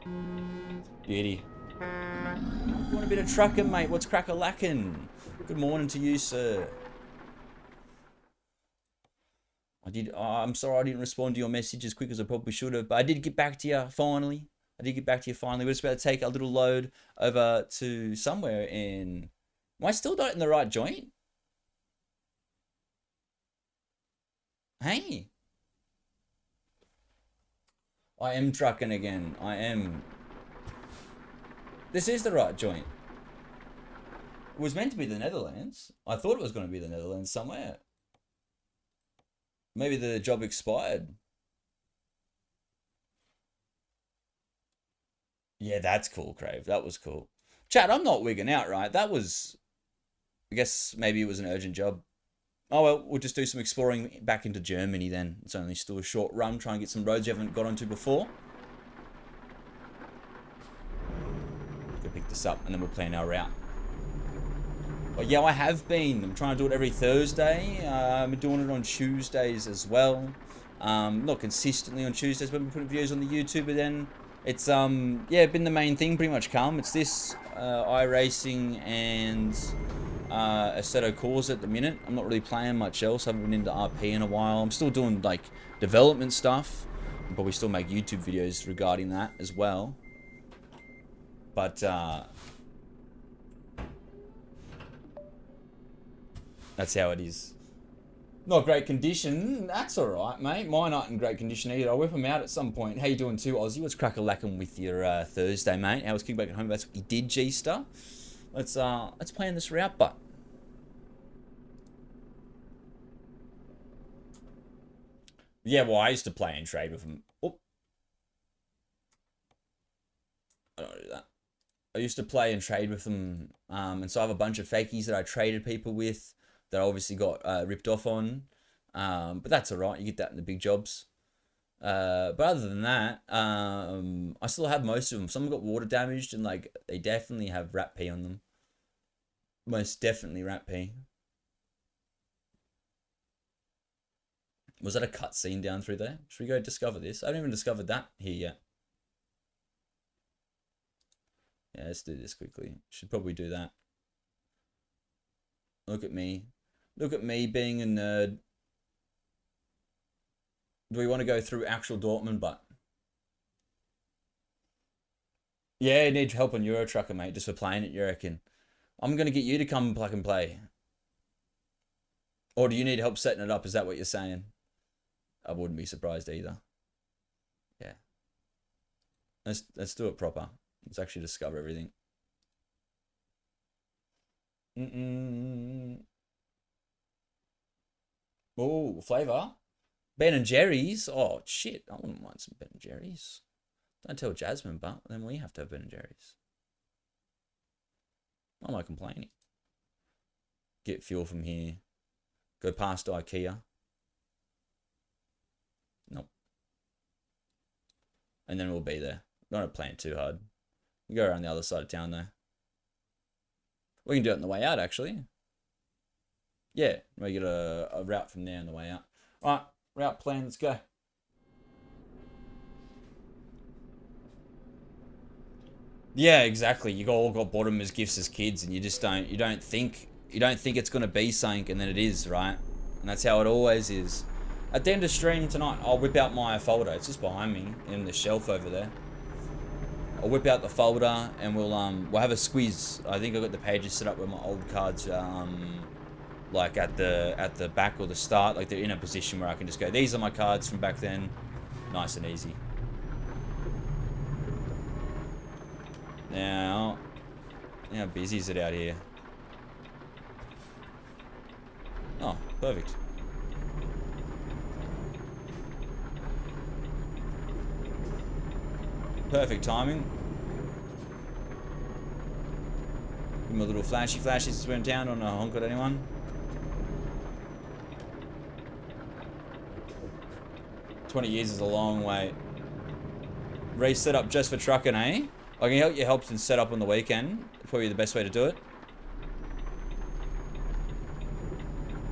Beauty. You want a bit of trucking, mate? What's crack-a-lackin'? Good morning to you, sir. I'm sorry I didn't respond to your message as quick as I probably should have, but I did get back to you finally. We're just about to take a little load over to somewhere in... Am I still not in the right joint? Hey. I am trucking again. I am. This is the right joint. It was meant to be the Netherlands. I thought it was going to be the Netherlands somewhere. Maybe the job expired. Yeah, that's cool, Crave. That was cool. Chat, I'm not wigging out, right? That was... I guess maybe it was an urgent job. Oh, well, we'll just do some exploring back into Germany then. It's only still a short run. Try and get some roads you haven't got onto before. Go pick this up and then we'll plan our route. But yeah, I have been. I'm trying to do it every Thursday. I'm doing it on Tuesdays as well. Not consistently on Tuesdays, but I'm putting videos on the YouTube. But then it's yeah, been the main thing pretty much. It's this iRacing and Assetto Corsa at the minute. I'm not really playing much else. I haven't been into RP in a while. I'm still doing like development stuff. I'll probably still make YouTube videos regarding that as well. But that's how it is. Not great condition. That's all right, mate. Mine aren't in great condition either. I'll whip them out at some point. How you doing too, Aussie? What's crack-a-lackin' with your Thursday, mate? How was kickback at home? That's what you did, G-Star. Let's plan this route, but yeah, well, I used to play and trade with them. Oh, I don't do that. I used to play and trade with them, and so I have a bunch of fakies that I traded people with that I obviously got ripped off on, but that's all right. You get that in the big jobs. But other than that, I still have most of them. Some got water damaged, and like they definitely have rat pee on them. Most definitely rat pee. Was that a cutscene down through there? Should we go discover this? I haven't even discovered that here yet. Yeah, let's do this quickly. Should probably do that. Look at me. Look at me being a nerd. Do we want to go through actual Dortmund, but... Yeah, you need help on Euro Trucker, mate, just for playing it, you reckon? I'm going to get you to come plug and play. Or do you need help setting it up? Is that what you're saying? I wouldn't be surprised either. Yeah. Let's do it proper. Let's actually discover everything. Oh, flavour. Ben and Jerry's. Oh, shit. I wouldn't mind some Ben and Jerry's. Don't tell Jasmine, but then we have to have Ben and Jerry's. I'm not complaining. Get fuel from here. Go past IKEA. Nope. And then we'll be there. Don't plan too hard. We go around the other side of town though. We can do it on the way out actually. Yeah, we get a route from there on the way out. Alright, route plan, let's go. Yeah, exactly. You all got bought them as gifts as kids and you just don't think it's gonna be something and then it is, right? And that's how it always is. At the end of stream tonight, I'll whip out my folder. It's just behind me in the shelf over there. I'll whip out the folder and we'll have a squeeze. I think I've got the pages set up with my old cards like at the back or the start, like they're in a position where I can just go, these are my cards from back then. Nice and easy. Now, how busy is it out here? Oh, perfect. Perfect timing. Give him a little flashy since we're in town. Don't honk at anyone. $20 years is a long way. Reset up just for trucking, eh? I can help you and set up on the weekend. Probably the best way to do it.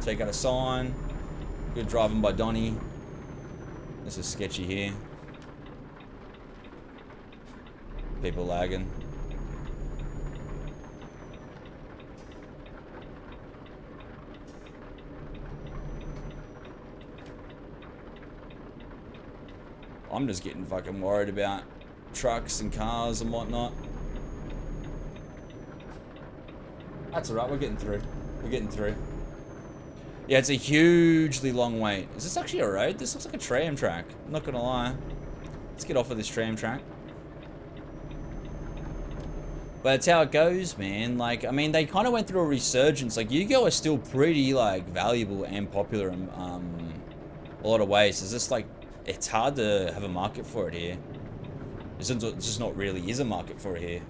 Take out a sign. Good driving by Donnie. This is sketchy here. People lagging. I'm just getting fucking worried about trucks and cars and whatnot. That's alright, we're getting through. We're getting through. Yeah, it's a hugely long wait. Is this actually a road? This looks like a tram track. I'm not gonna lie. Let's get off of this tram track. But that's how it goes, man. Like, I mean, they kind of went through a resurgence. Like, Yu-Gi-Oh! Is still pretty, like, valuable and popular in a lot of ways. It's just, like, it's hard to have a market for it here. It's just not really is a market for it here.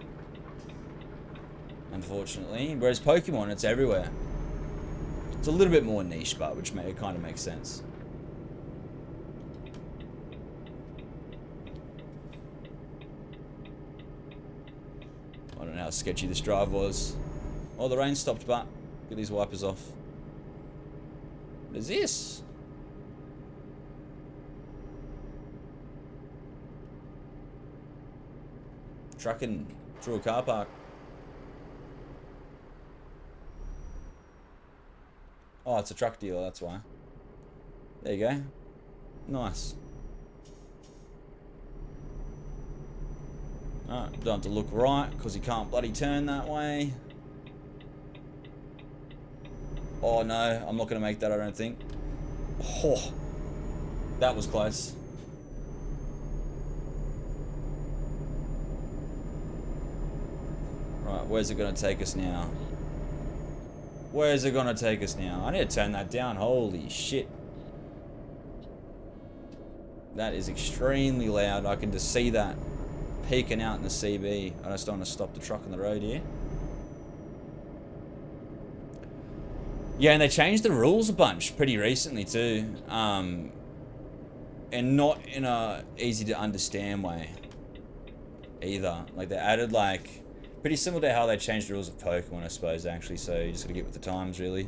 Unfortunately. Whereas Pokemon, it's everywhere. It's a little bit more niche, but which kind of makes sense. I don't know how sketchy this drive was. Oh, the rain stopped, but get these wipers off. What is this? Trucking through a car park. Oh, it's a truck dealer, that's why. There you go. Nice. Alright, don't have to look right, because you can't bloody turn that way. Oh no, I'm not going to make that, I don't think. Oh, that was close. Right, where's it going to take us now? Where's it going to take us now? I need to turn that down, holy shit. That is extremely loud, I can just see that peeking out in the CB. I just don't want to stop the truck on the road here. Yeah, and they changed the rules a bunch pretty recently too. And not in a easy to understand way either. Like they added like, pretty similar to how they changed the rules of Pokemon I suppose actually, so you just gotta get with the times really.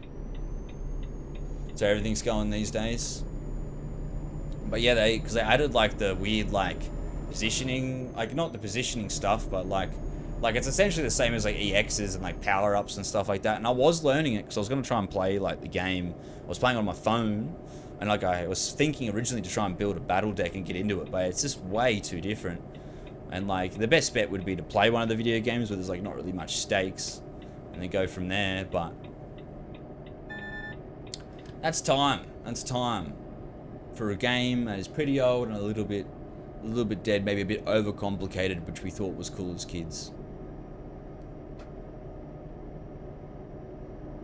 So everything's going these days. But yeah, because they added like the weird like positioning, like not the positioning stuff, but like it's essentially the same as like EXs and like power-ups and stuff like that. And I was learning it because I was going to try and play like the game. I was playing on my phone and like I was thinking originally to try and build a battle deck and get into it, but it's just way too different. And like the best bet would be to play one of the video games where there's like not really much stakes and then go from there. But that's time for a game that is pretty old and a little bit dead, maybe a bit overcomplicated, which we thought was cool as kids.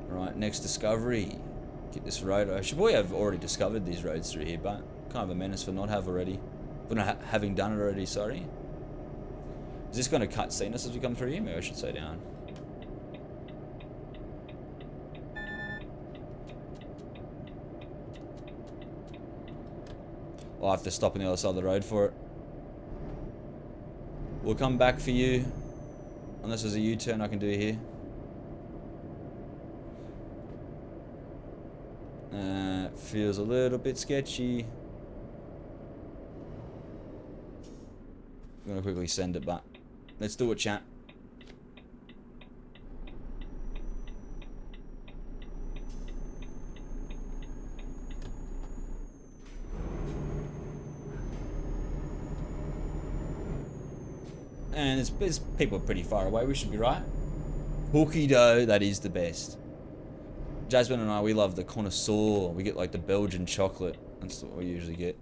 Right, next discovery. Get this road. I should probably have already discovered these roads through here, but kind of a menace for not having done it already, sorry. Is this going to cutscene us as we come through here? Maybe I should slow down. I'll have to stop on the other side of the road for it. We'll come back for you. Unless there's a U-turn I can do here. Feels a little bit sketchy. I'm gonna quickly send it, but let's do it, chat. And it's people are pretty far away, we should be right. Hooky dough, that is the best. Jasmine and I, we love the connoisseur. We get like the Belgian chocolate. That's what we usually get.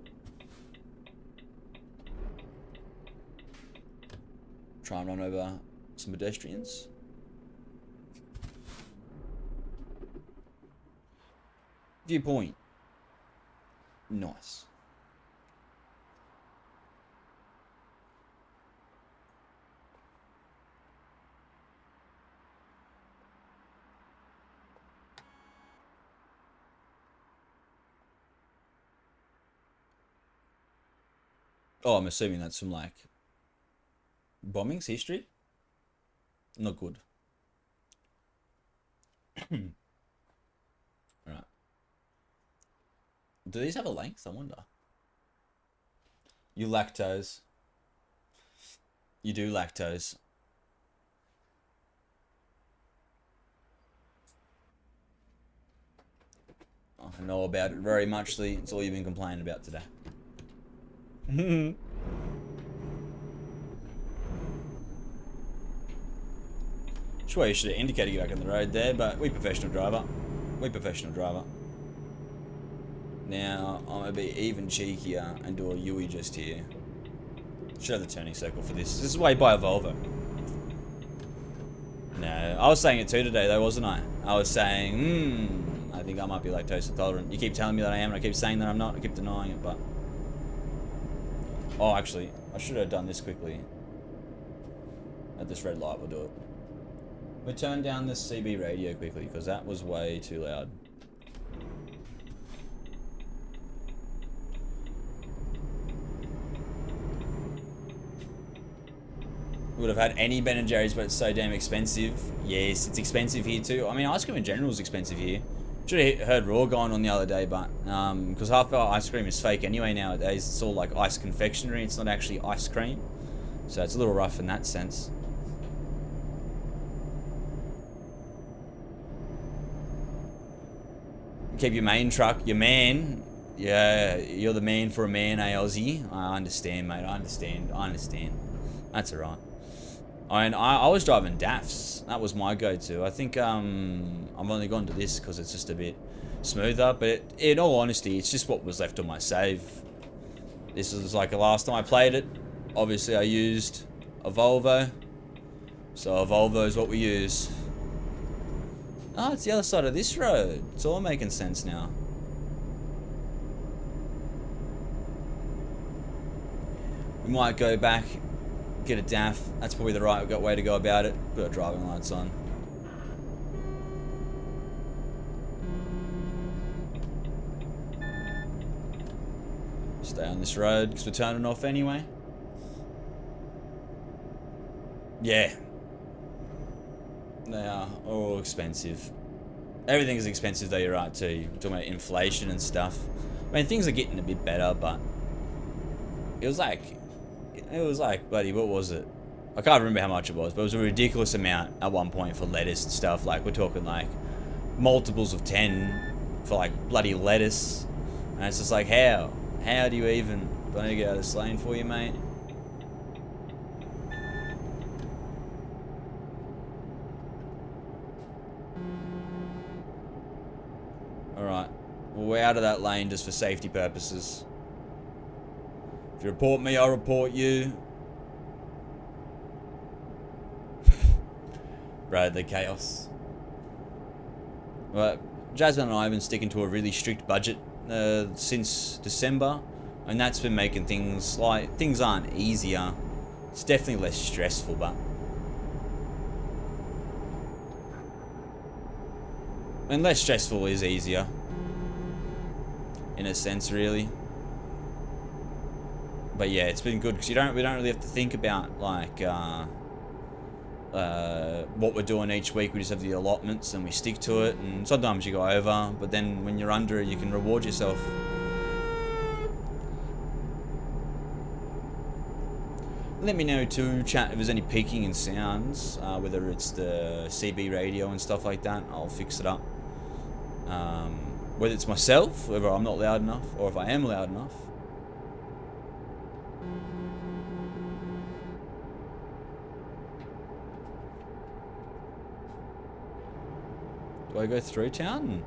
Try and run over some pedestrians. Viewpoint. Nice. Oh, I'm assuming that's some like bombings history. Not good. Alright. Do these have a length? I wonder. You lactose. You do lactose. I know about it very muchly. It's all you've been complaining about today. Sure, you should have indicated you back on the road there, but we professional driver. We professional driver. Now, I'm going to be even cheekier and do a Yui just here. Should have the turning circle for this. This is why you buy a Volvo. No, I was saying it too today though, wasn't I? I was saying, I think I might be lactose intolerant. You keep telling me that I am, and I keep saying that I'm not. I keep denying it, but... Oh, actually, I should have done this quickly. At this red light, we'll do it. We'll turn down this CB radio quickly, because that was way too loud. Would have had any Ben & Jerry's, but it's so damn expensive. Yes, it's expensive here too. I mean, ice cream in general is expensive here. Should have heard Raw going on the other day, but because half our ice cream is fake anyway nowadays. It's all like ice confectionery. It's not actually ice cream, so it's a little rough in that sense. Keep your main truck, your man. Yeah, you're the man for a man, eh, Aussie? I understand, mate. I understand. That's alright. I was driving DAFs. That was my go-to. I think I've only gone to this because it's just a bit smoother. But in all honesty, it's just what was left on my save. This was like the last time I played it. Obviously, I used a Volvo. So a Volvo is what we use. Oh, it's the other side of this road. It's all making sense now. We might go back, get a DAF. That's probably the right way to go about it. Put our driving lights on. Stay on this road because we're turning off anyway. Yeah. They are all expensive. Everything is expensive though, you're right too. You're talking about inflation and stuff. I mean, things are getting a bit better, but it was like, bloody, what was it? I can't remember how much it was, but it was a ridiculous amount at one point for lettuce and stuff. Like, we're talking like multiples of 10 for like bloody lettuce. And it's just like, how? How do you even... Do I need to get out of this lane for you, mate? Alright. Well, we're out of that lane just for safety purposes. If you report me, I'll report you. Bro, the chaos. But Jasmine and I have been sticking to a really strict budget since December, and that's been making things like, things aren't easier. It's definitely less stressful, but and less stressful is easier in a sense, really. But yeah, it's been good because we don't really have to think about like what we're doing each week. We just have the allotments and we stick to it, and sometimes you go over, but then when you're under it, you can reward yourself. Let me know too, chat, if there's any peaking in sounds, whether it's the CB radio and stuff like that. I'll fix it up. Whether it's myself, whether I'm not loud enough, or if I am loud enough. Do I go through town?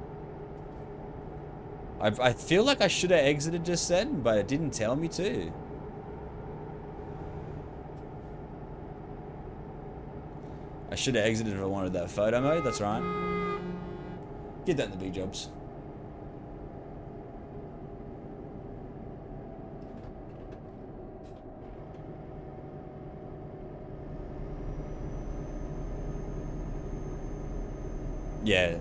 I feel like I should have exited just then, but it didn't tell me to. I should have exited if I wanted that photo mode, that's right. Get that in the big jobs. Yeah,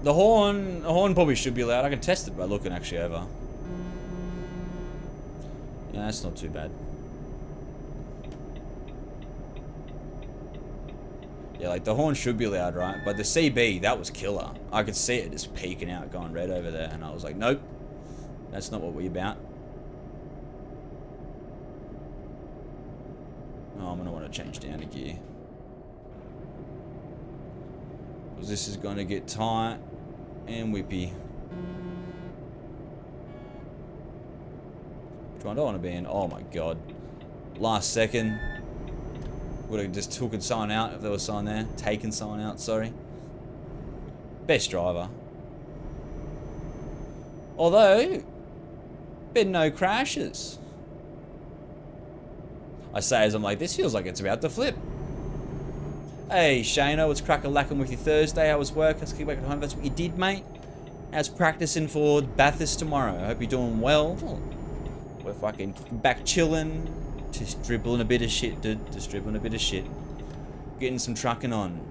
the horn probably should be loud. I can test it by looking actually over. Yeah, that's not too bad. Yeah, like the horn should be loud, right? But the CB, that was killer. I could see it just peeking out, going red over there, and I was like, nope, that's not what we're about. Oh, Oh, I'm going to want to change down a gear. Because this is going to get tight and whippy. Which one do I want to be in? Oh my god. Last second. Would have just taken someone out if there was someone there. Taken someone out, sorry. Best driver. Although, been no crashes. I say as I'm like, this feels like it's about to flip. Hey, Shano, what's crack-a-lackin' with you Thursday? How was work? Let's keep back at home. That's what you did, mate. How's practicing for Bathurst tomorrow? I hope you're doing well. We're fucking kicking back chilling. Just dribbling a bit of shit, dude. Just dribbling a bit of shit. Getting some trucking on.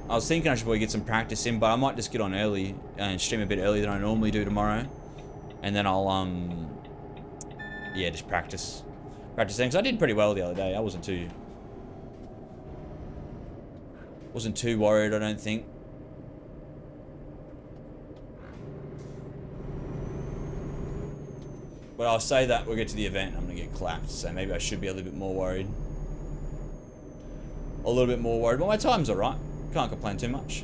I was thinking I should probably get some practice in, but I might just get on early and stream a bit earlier than I normally do tomorrow. And then I'll, yeah, just practice. Practice things. I did pretty well the other day. I wasn't too worried, I don't think. But I'll say that we'll get to the event and I'm going to get clapped. So maybe I should be a little bit more worried. A little bit more worried. But my time's alright. Can't complain too much.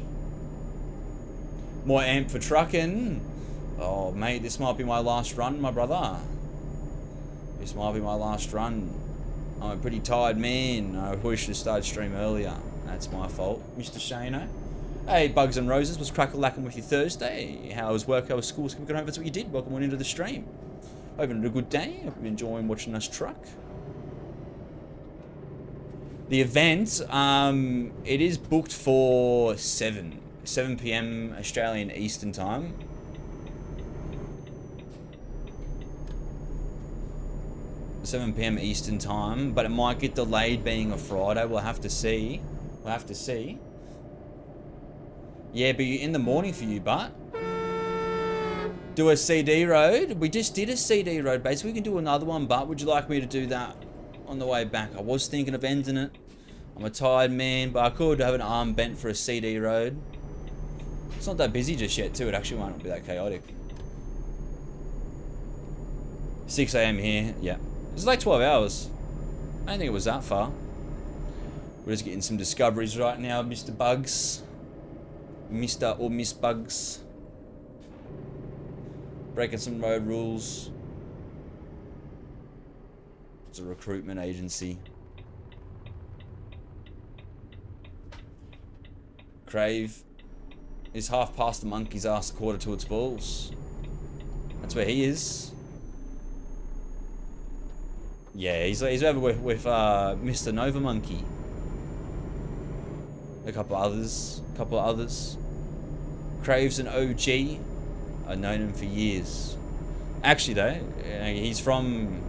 More amped for trucking. Oh, mate, this might be my last run, my brother. This might be my last run. I'm a pretty tired man. I probably should have started stream earlier. That's my fault. Mr. Shano. Hey, Bugs and Roses. What's crack-a-lackin' with you Thursday? How was work? How was school? Good home. That's what you did. Welcome on into the stream. Hope you had a good day. Hope you're enjoying watching us truck. The event, it is booked for 7 p.m. Australian Eastern Time. $7 p.m. Eastern Time, but it might get delayed being a Friday. We'll have to see. We'll have to see. Yeah, but in the morning for you, but do a CD road. We just did a CD road. Basically, we can do another one, but would you like me to do that on the way back? I was thinking of ending it. I'm a tired man, but I could have an arm bent for a CD road. It's not that busy just yet, too. It actually might not be that chaotic. 6 a.m. here. Yeah. It's like 12 hours. I don't think it was that far. We're just getting some discoveries right now, Mr. Bugs. Mr. or Miss Bugs. Breaking some road rules. It's a recruitment agency. Crave is half past the monkey's ass, quarter to its balls. That's where he is. Yeah, he's over with Mr. Nova Monkey. A couple others. Crave's an OG. I've known him for years. Actually, though, he's from...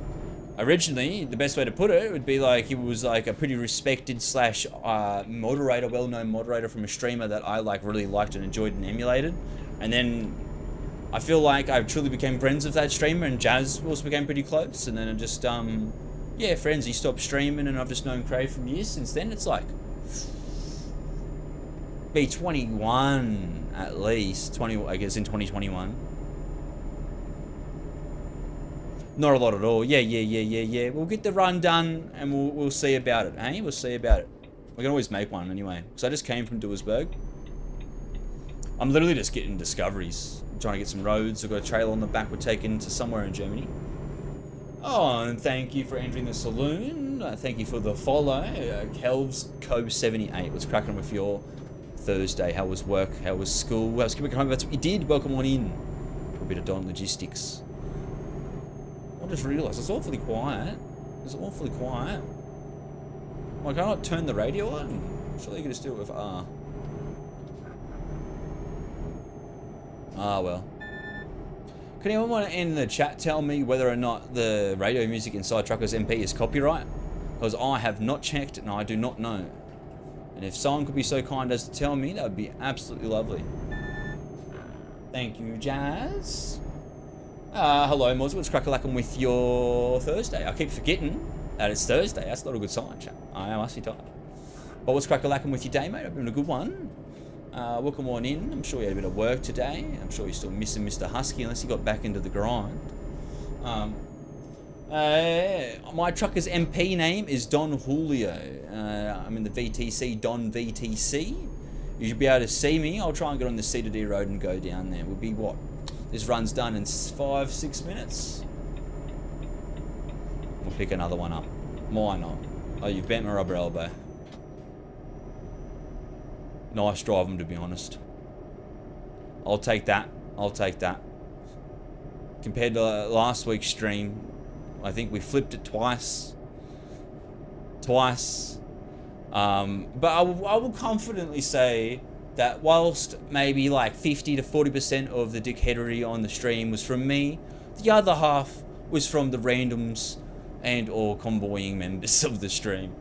Originally, the best way to put it would be like he was like a pretty respected slash moderator, well-known moderator from a streamer that I like really liked and enjoyed and emulated. And then I feel like I truly became friends with that streamer, and Jazz also became pretty close. And then it just, yeah, friends. He stopped streaming, and I've just known Crave from years since then. It's like be 21 at least, 20, I guess, in 2021. Not a lot at all. Yeah. We'll get the run done, and we'll see about it, eh? We'll see about it. We can always make one anyway. So I just came from Duisburg. I'm literally just getting discoveries. I'm trying to get some roads. I've got a trailer on the back we're taking to somewhere in Germany. Oh, and thank you for entering the saloon. Thank you for the follow. Kelv's Cove 78. What's cracking with your Thursday? How was work? How was school? How was coming home? That's what you did. Welcome on in for a bit of Don Logistics. I just realised it's awfully quiet. It's awfully quiet. Like, can I not turn the radio on? Surely you can just do it with R. Ah, well. Can anyone in the chat tell me whether or not the radio music inside TruckersMP is copyright? Because I have not checked and I do not know. And if someone could be so kind as to tell me, that would be absolutely lovely. Thank you, Jazz. Hello, Moz. What's crack-a-lackin' with your Thursday? I keep forgetting that it's Thursday. That's not a good sign, chat. I must be tired. But what's crack-a-lackin' with your day, mate? I've been a good one. Welcome on in. I'm sure you had a bit of work today. I'm sure you're still missing Mr. Husky unless you got back into the grind. My Truckers MP name is DonHulieo. I'm in the VTC, Don VTC. You should be able to see me. I'll try and get on the C to D road and go down there. We'll be what? This run's done in 5-6 minutes. We'll pick another one up. Why not? Oh, you bent my rubber elbow. Nice driving, to be honest. I'll take that. I'll take that. Compared to last week's stream, I think we flipped it twice. But I will confidently say that whilst maybe like 50 to 40% of the dickheadery on the stream was from me, the other half was from the randoms and or convoying members of the stream.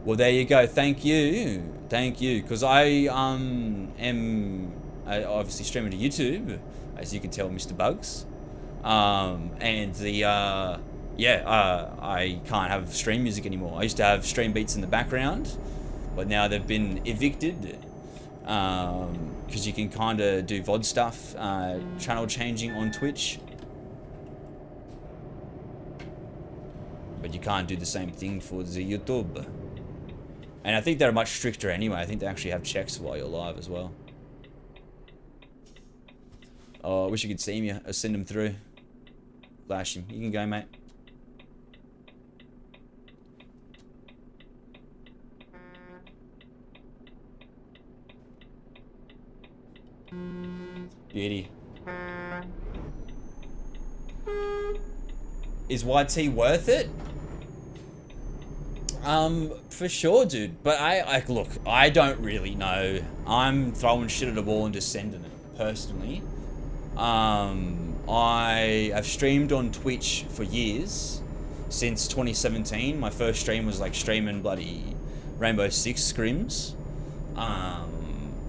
Well, there you go. Thank you. Thank you. Because I am obviously streaming to YouTube, as you can tell, Mr. Bugs. And the I can't have stream music anymore. I used to have stream beats in the background, but now they've been evicted. Because you can kind of do VOD stuff, channel changing on Twitch. But you can't do the same thing for the YouTube. And I think they're much stricter anyway. I think they actually have checks while you're live as well. Oh, I wish you could see me. I'll send him through. Flash him. You can go, mate. Beauty. Is YT worth it? For sure, dude. But look, I don't really know. I'm throwing shit at a wall and just sending it, personally. I have streamed on Twitch for years, since 2017. My first stream was like streaming bloody Rainbow Six scrims.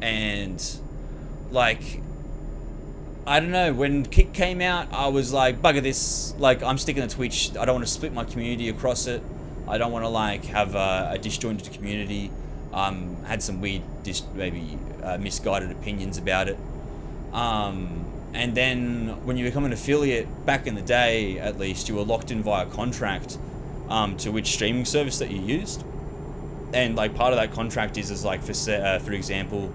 And like, I don't know, when Kick came out, I was like, bugger this, like, I'm sticking to Twitch. I don't want to split my community across it. I don't want to like have a disjointed community. Had some weird, misguided opinions about it. And then when you become an affiliate, back in the day at least, you were locked in via contract to which streaming service that you used. And like part of that contract is like for example,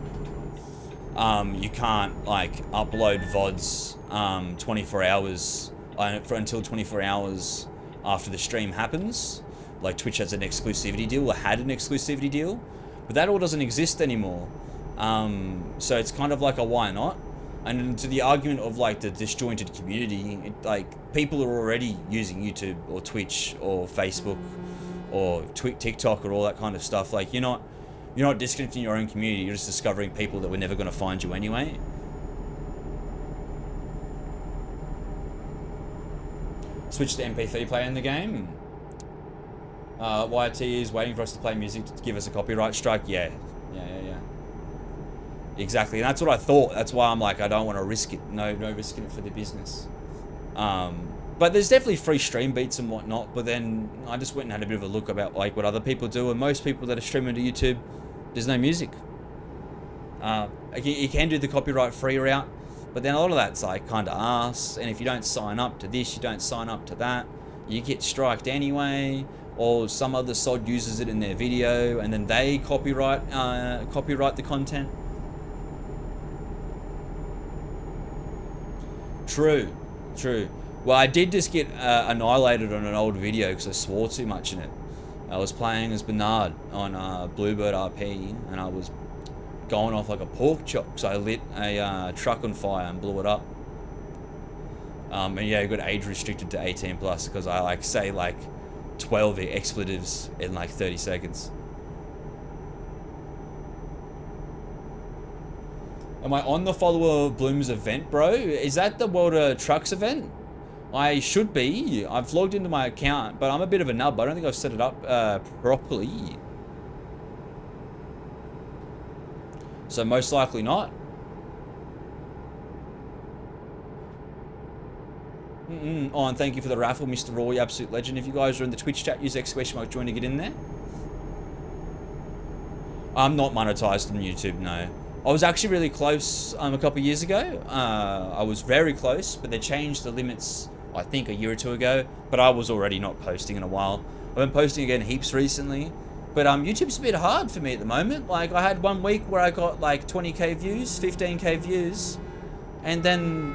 you can't like upload VODs 24 hours until 24 hours after the stream happens. Like Twitch has an exclusivity deal, or had an exclusivity deal, but that all doesn't exist anymore. So it's kind of like a why not? And to the argument of like the disjointed community, like people are already using YouTube or Twitch or Facebook or TikTok or all that kind of stuff. Like you're not disconnecting your own community. You're just discovering people that were never going to find you anyway. Switch to MP3 player in the game. YT is waiting for us to play music to give us a copyright strike. Yeah. Exactly, and that's what I thought. That's why I'm like, I don't want to risk it. No risking it for the business. But there's definitely free stream beats and whatnot. But then I just went and had a bit of a look about like what other people do, and most people that are streaming to YouTube, there's no music. You can do the copyright free route, but then a lot of that's like kind of arse. And if you don't sign up to this, you don't sign up to that, you get striked anyway. Or some other sod uses it in their video, and then they copyright the content. True. Well, I did just get annihilated on an old video because I swore too much in it. I was playing as Bernard on Bluebird RP, and I was going off like a pork chop, so I lit a truck on fire and blew it up. And yeah, I got age restricted to 18 plus because I like say like 12 expletives in like 30 seconds. Am I on the Follower of Bloom's event, bro? Is that the World of Trucks event? I should be. I've logged into my account, but I'm a bit of a nub. I don't think I've set it up properly. So most likely not. Oh, and thank you for the raffle, Mr. Roy, absolute legend. If you guys are in the Twitch chat, use !join to get in there. I'm not monetized on YouTube, no. I was actually really close a couple of years ago. I was very close, but they changed the limits, I think, a year or two ago. But I was already not posting in a while. I've been posting again heaps recently. But YouTube's a bit hard for me at the moment. Like, I had 1 week where I got like 20k views, 15k views. And then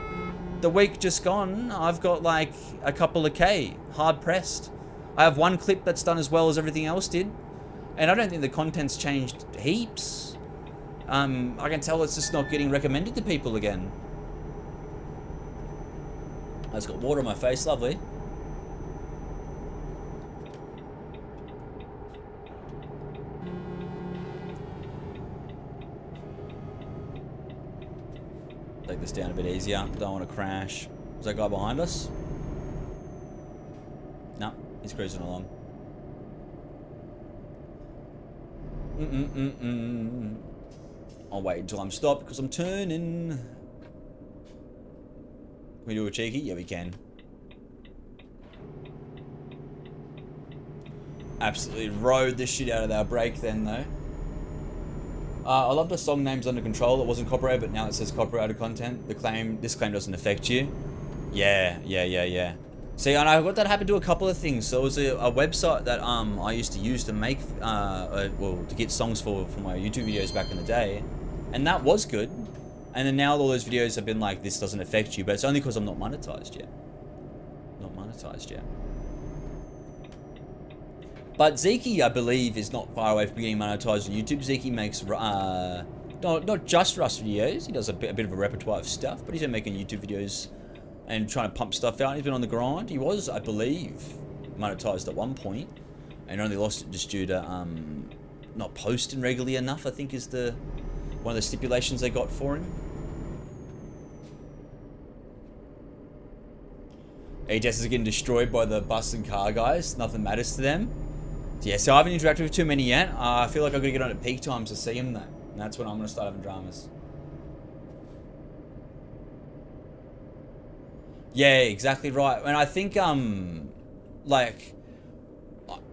the week just gone, I've got like a couple of K, hard pressed. I have one clip that's done as well as everything else did. And I don't think the content's changed heaps. I can tell it's just not getting recommended to people again. I just got water on my face, lovely. Take this down a bit easier, don't want to crash. Is that guy behind us? No, he's cruising along. I'll wait until I'm stopped because I'm turning. Can we do a cheeky? Yeah, we can. Absolutely rode the shit out of our brake then, though. I love the song names Under Control. It wasn't copyrighted, but now it says copyrighted content. This claim doesn't affect you. Yeah. See, and I got that happen to a couple of things. So it was a website that I used to use to make, well, to get songs for my YouTube videos back in the day. And that was good. And then now all those videos have been like, this doesn't affect you, but it's only because I'm not monetized yet. Not monetized yet. But Zeke, I believe, is not far away from getting monetized on YouTube. Zeke makes, not just Rust videos. He does a bit of a repertoire of stuff, but he's been making YouTube videos and trying to pump stuff out. He's been on the grind. He was, I believe, monetized at one point, and only lost it just due to not posting regularly enough, I think is one of the stipulations they got for him. AJS is getting destroyed by the bus and car guys. Nothing matters to them. Yeah, so I haven't interacted with too many yet. I feel like I've got to get on at peak times to see them though. And that's when I'm going to start having dramas. Yeah, exactly right. And I think, like,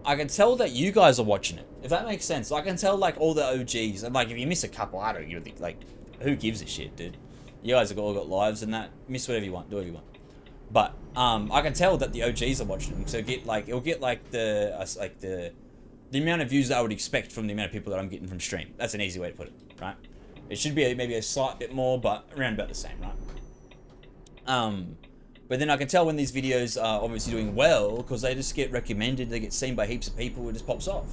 I can tell that you guys are watching it, if that makes sense. I can tell, like, all the OGs, and, like, if you miss a couple, I don't really, like, who gives a shit, dude? You guys have all got lives and that. Miss whatever you want, do whatever you want. But, I can tell that the OGs are watching them, so it'll get, like, the amount of views that I would expect from the amount of people that I'm getting from stream. That's an easy way to put it, right? It should be maybe a slight bit more, but around about the same, right? But then I can tell when these videos are obviously doing well because they just get recommended, they get seen by heaps of people, it just pops off.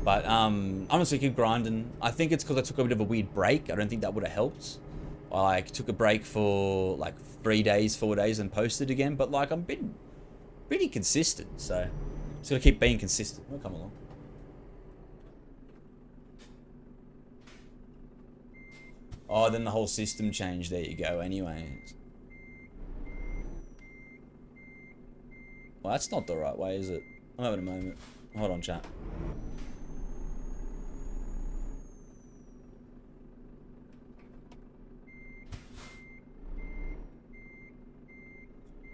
But I'm just gonna keep grinding. I think it's because I took a bit of a weird break. I don't think that would have helped. I like took a break for like 3 days, 4 days and posted again, but like I've been pretty consistent, so just gotta keep being consistent. It'll come along. Oh, then the whole system changed. There you go. Anyway. Well, that's not the right way, is it? I'm having a moment. Hold on, chat.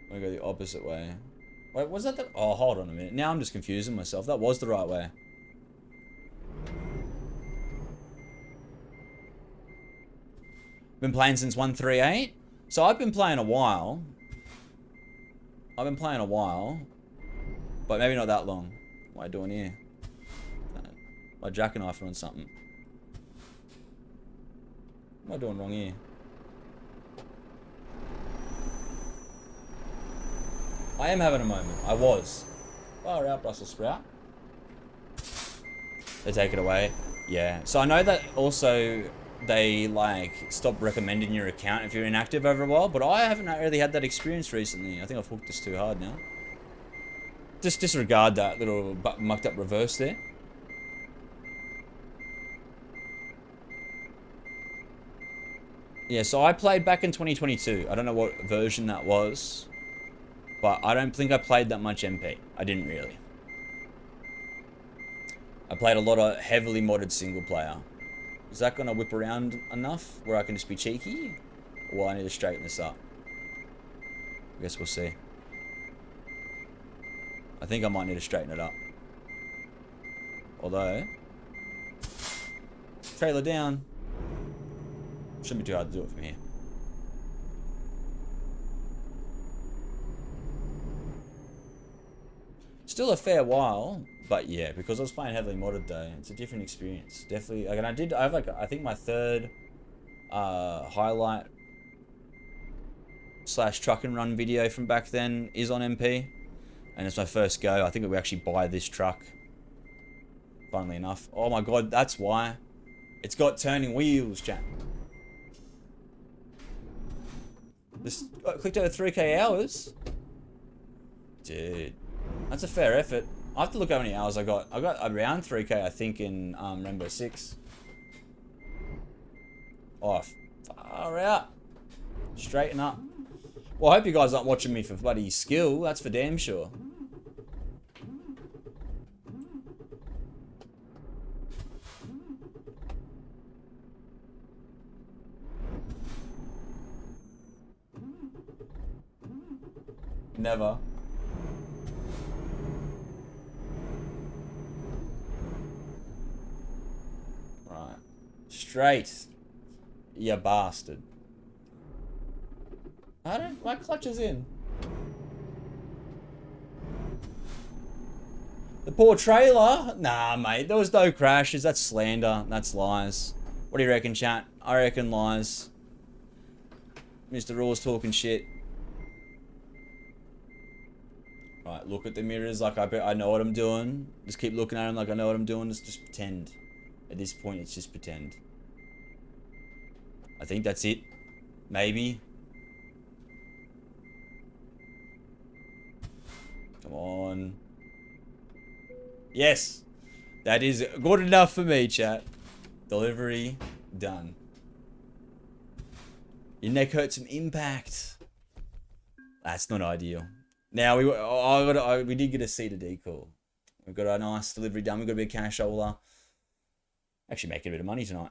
I'm gonna go the opposite way. Wait, was that the... Oh, hold on a minute. Now I'm just confusing myself. That was the right way. Been playing since 138. So I've been playing a while. But maybe not that long. What am I doing here? Am I jackknifing on something? What am I doing wrong here? I am having a moment. I was. Far out, Brussels sprout. They take it away. Yeah. So I know that also they like stop recommending your account if you're inactive over a while, but I haven't really had that experience recently. I think I've hooked this too hard now. Just disregard that little mucked up reverse there. Yeah, so I played back in 2022. I don't know what version that was, but I don't think I played that much MP. I didn't really. I played a lot of heavily modded single player. Is that going to whip around enough where I can just be cheeky? Or will I need to straighten this up? I guess we'll see. I think I might need to straighten it up. Although... Trailer down. Shouldn't be too hard to do it from here. Still a fair while, but yeah, because I was playing heavily modded though, it's a different experience. Definitely, like, and I have like, I think my third highlight / truck and run video from back then is on MP, and it's my first go. I think we actually buy this truck, funnily enough. Oh my god, that's why. It's got turning wheels, chat. This clicked over 3k hours. Dude, that's a fair effort. I have to look how many hours I got. I got around 3k, I think, in Rainbow Six. Oh, far out. Straighten up. Well, I hope you guys aren't watching me for bloody skill. That's for damn sure. Never. Right. Straight. You bastard. My clutch is in. The poor trailer? Nah, mate. There was no crashes. That's slander. That's lies. What do you reckon, chat? I reckon lies. Mr. Raw's talking shit. Right, look at the mirrors like I know what I'm doing. Just keep looking at them like I know what I'm doing. Just pretend. At this point, it's just pretend. I think that's it. Maybe. Come on. Yes. That is good enough for me, chat. Delivery done. Your neck hurts from impact. That's not ideal. Now, we did get a C to D call. We've got a nice delivery done. We've got a bit of cash holder. Actually making a bit of money tonight.